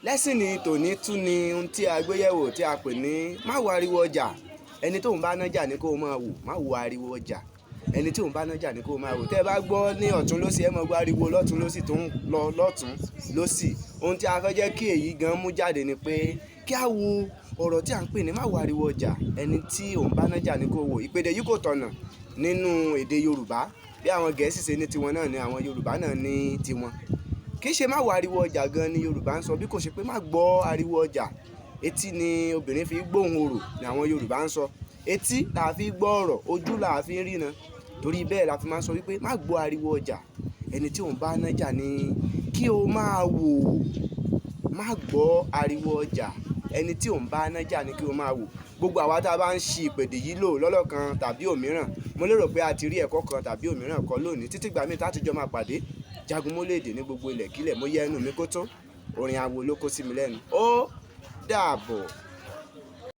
lẹ́sìn ní tòní tún ni ohun tí a gbé yẹ̀wò tí a pè ní má wo ariwo ọjà. Ẹni tó ń bá nájà ni kó o máa wò, má wo ariwo ọjà. Ẹni tí òun bá nájà ni kó o máa wò. Tẹ́ ẹ bá gbọ́ ní ọ̀tún lósì, ẹ máa gbọ́ ariwo lọ́tún lósì tó ń lọ lọ́tún lósì. Ohun tí a fẹ́ jẹ́ kí èyí gan mú jáde ni pé kí a wo ọ̀rọ̀ tí à ń pè ní má wo ariwo ọjà. Ẹni tí òun bá nájà ni kó o wò. Ìpèdè yìí kò tọ̀nà nínú èdè Yorùbá. Bí àwọn Gẹ̀ẹ́sì ṣe ní tiwọn náà ni àwọn Yorùbá náà ní tiwọn. Kì í ṣe má wo ariwo ọjà gan ni Yorùbá ń sọ, bí kò ṣe pé má gbọ́ ariwo ọjà. Etí ni obìnrin fi gbóhùn orò ni àwọn Yorùbá ń sọ. Etí là fi gbọ́ ọ̀rọ̀, ojú là fi ríran. Torí bẹ́ẹ̀ la fi máa ń sọ wípé má gbọ́ ariwo ọjà. Ẹni tí òun bá nájà ni kí o máa wò. Má gbọ́ ariwo ọjà. Ẹni tí òun bá nájà ni kí o máa wò. Gbogbo àwa tá a bá ń ṣi ìpèdè yìí lò lọ́lọ́kan tàbí òmíràn, mo lérò pé a ti rí ẹ̀kọ́ kan tàbí òmíràn kọ́ lónìí. Títí gbà mí tátijọ́ máa pàdé. Jagun mólèdè ní gbogbo ilẹ̀kílẹ̀, mo yẹ ẹnu mi kó tó. Orin awo ló kó sí mi lẹ́nu. Ó dàbọ̀.